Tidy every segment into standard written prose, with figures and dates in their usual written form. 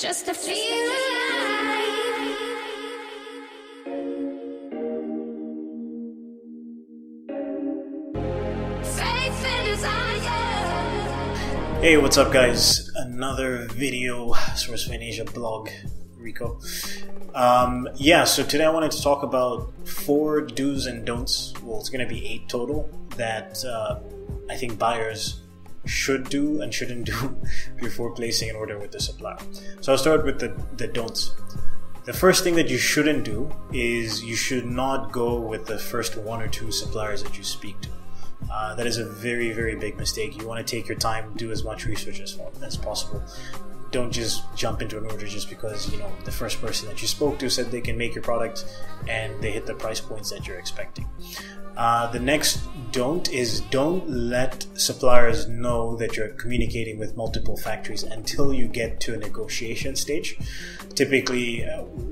just to feel alive. Faith and desire. Hey, what's up guys? Another video, Source of Asia blog, Rico. So today I wanted to talk about 4 do's and don'ts. Well, it's going to be 8 total that I think buyers should do and shouldn't do before placing an order with the supplier. So I'll start with the don'ts. The first thing that you shouldn't do is you should not go with the first 1 or 2 suppliers that you speak to. That is a very, very big mistake. You want to take your time, do as much research as possible. Don't just jump into an order just because, you know, the first person that you spoke to said they can make your product and they hit the price points that you're expecting. The next don't is don't let suppliers know that you're communicating with multiple factories until you get to a negotiation stage. Typically,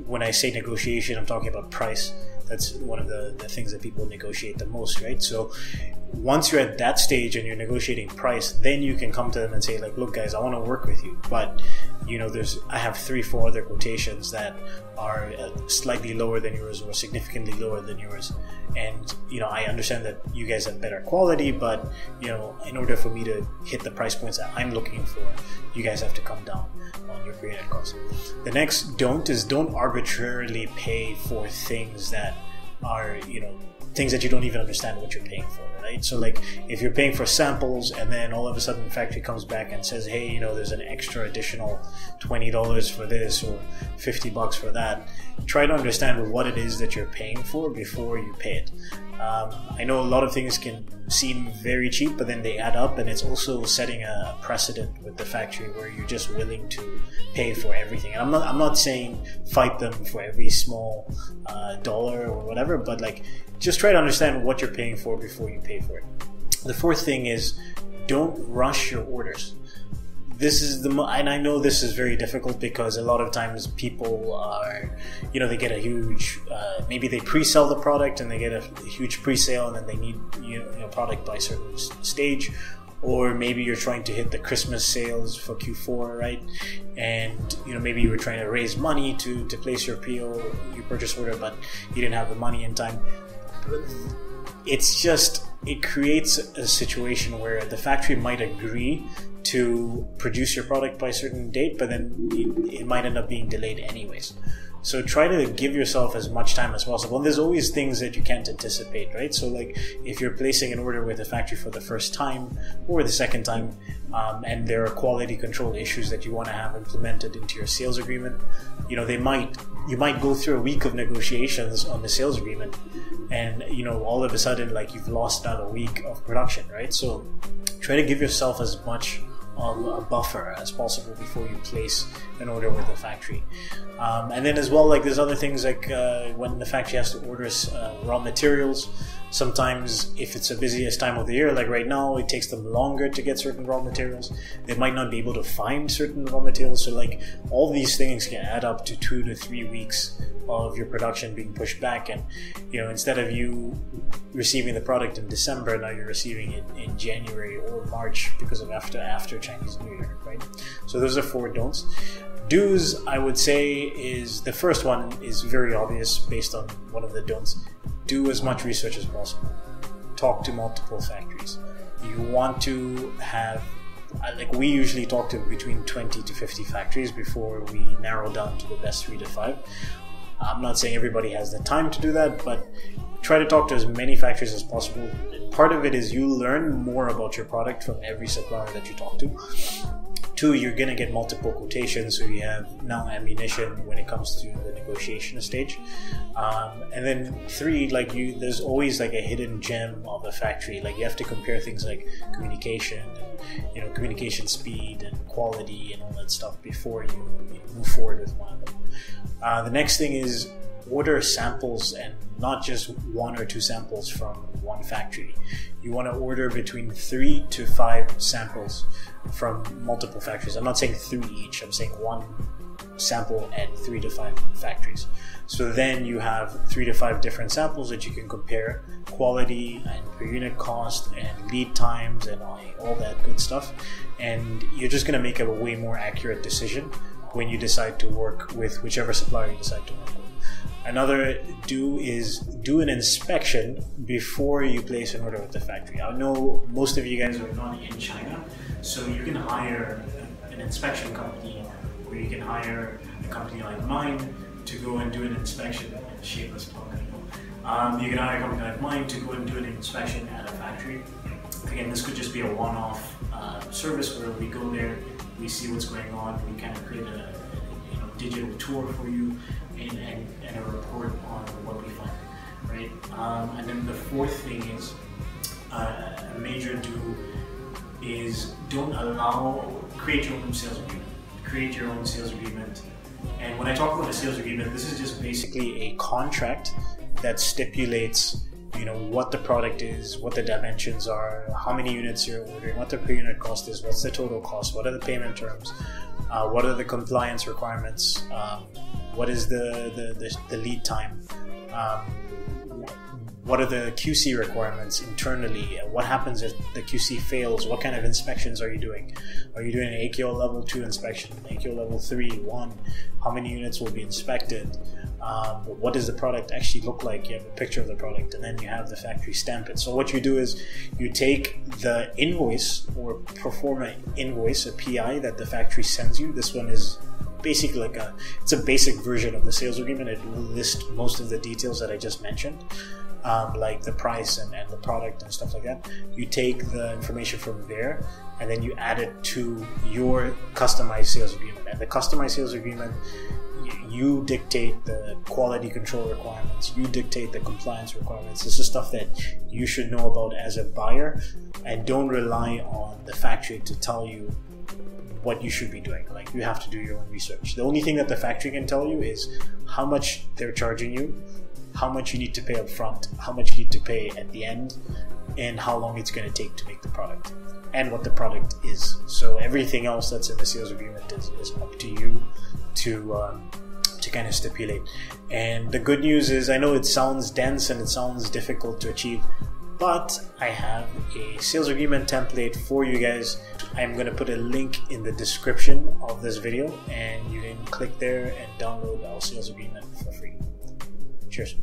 when I say negotiation, I'm talking about price. That's one of the things that people negotiate the most, right? So once you're at that stage and you're negotiating price, then you can come to them and say, like, look guys, I want to work with you, but you know, I have 3-4 other quotations that are slightly lower than yours or significantly lower than yours, and you know, I understand that you guys have better quality, but you know, in order for me to hit the price points that I'm looking for, you guys have to come down on your created cost. The next don't is don't arbitrarily pay for things that are, you know, things that you don't even understand what you're paying for, right? So like if you're paying for samples and then all of a sudden the factory comes back and says, hey, you know, there's an extra additional $20 for this or $50 for that, try to understand what it is that you're paying for before you pay it. I know a lot of things can seem very cheap, but then they add up, and it's also setting a precedent with the factory where you're just willing to pay for everything. And I'm not saying fight them for every small dollar or whatever, but like just try to understand what you're paying for before you pay for it. The fourth thing is don't rush your orders. This is and I know this is very difficult because a lot of times people are, you know, they get a huge, maybe they pre-sell the product and they get a huge pre-sale and then they need, you know, product by a certain stage, or maybe you're trying to hit the Christmas sales for Q4, right? And you know, maybe you were trying to raise money to place your PO, your purchase order, but you didn't have the money in time. It's just, it creates a situation where the factory might agree to produce your product by a certain date, but then it might end up being delayed anyways. So try to give yourself as much time as possible. And there's always things that you can't anticipate, right? So like if you're placing an order with a factory for the first time or the second time, and there are quality control issues that you want to have implemented into your sales agreement, you know, you might go through a week of negotiations on the sales agreement, and you know, all of a sudden, like, you've lost another week of production, right? So try to give yourself as much a buffer as possible before you place an order with the factory. And then as well, like, there's other things like when the factory has to order raw materials. Sometimes if it's the busiest time of the year, like right now, it takes them longer to get certain raw materials. They might not be able to find certain raw materials. So like all these things can add up to 2 to 3 weeks of your production being pushed back. And you know, instead of you receiving the product in December, now you're receiving it in January or March because of after Chinese New Year, right? So those are 4 don'ts. Do's, I would say, is the first one is very obvious based on one of the don'ts. Do as much research as possible. Talk to multiple factories. You want to have, like, we usually talk to between 20 to 50 factories before we narrow down to the best 3 to 5. I'm not saying everybody has the time to do that, but try to talk to as many factories as possible. Part of it is you learn more about your product from every supplier that you talk to. 2, you're going to get multiple quotations, so you have now ammunition when it comes to the negotiation stage. And then 3, like, there's always like a hidden gem of a factory. Like, you have to compare things like communication, and, you know, communication speed and quality and all that stuff before you move forward with one of them. The next thing is order samples, and not just 1 or 2 samples from one factory. You want to order between 3 to 5 samples from multiple factories. I'm not saying 3 each, I'm saying 1 sample at 3 to 5 factories. So then you have 3 to 5 different samples that you can compare quality and per unit cost and lead times and all that good stuff, and you're just going to make a way more accurate decision when you decide to work with whichever supplier you decide to work with. Another do is do an inspection before you place an order with the factory. I know most of you guys are not in China, so you can hire an inspection company, or you can hire a company like mine to go and do an inspection. Shameless plug, I know. You can hire a company like mine to go and do an inspection at a factory. Again, this could just be a one-off service where we go there, we see what's going on, we kind of create a digital tour for you and a report on what we find, right? And then the fourth thing is a major do is create your own sales agreement. Create your own sales agreement. And when I talk about a sales agreement, this is just basically a contract that stipulates what the product is, what the dimensions are, how many units you're ordering, what the per unit cost is, what's the total cost, what are the payment terms, what are the compliance requirements, what is the lead time, what are the QC requirements internally, what happens if the QC fails, what kind of inspections are you doing? Are you doing an AQL level 2 inspection, AQL level 3, 1, how many units will be inspected? What does the product actually look like? You have a picture of the product, and then you have the factory stamp it. So what you do is you take the invoice or pro forma invoice, a PI that the factory sends you. This one is basically it's a basic version of the sales agreement. It will list most of the details that I just mentioned, like the price and the product and stuff like that. You take the information from there and then you add it to your customized sales agreement. And the customized sales agreement, you dictate the quality control requirements, you dictate the compliance requirements. This is stuff that you should know about as a buyer, and don't rely on the factory to tell you what you should be doing. Like, you have to do your own research. The only thing that the factory can tell you is how much they're charging you, how much you need to pay up front, how much you need to pay at the end, and how long it's going to take to make the product, and what the product is. So everything else that's in the sales agreement is up to you to kind of stipulate. And the good news is, I know it sounds dense and it sounds difficult to achieve, but I have a sales agreement template for you guys. I'm going to put a link in the description of this video, and you can click there and download our sales agreement for free. Cheers.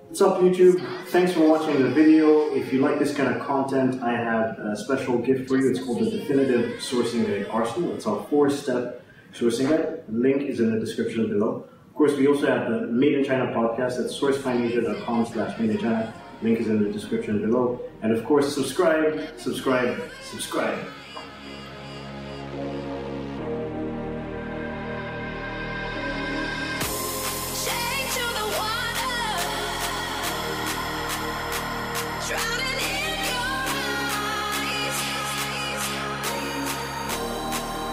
What's up, YouTube? Thanks for watching the video. If you like this kind of content, I have a special gift for you. It's called the Definitive Sourcing Guide Arsenal. It's our 4-step sourcing guide. The link is in the description below. Of course, we also have the Made in China podcast at sourcefineasia.com/Made in China. Link is in the description below. And of course, subscribe. Shake to the water, drowning in your eyes. Silent in the fire, silent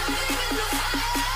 in the fire.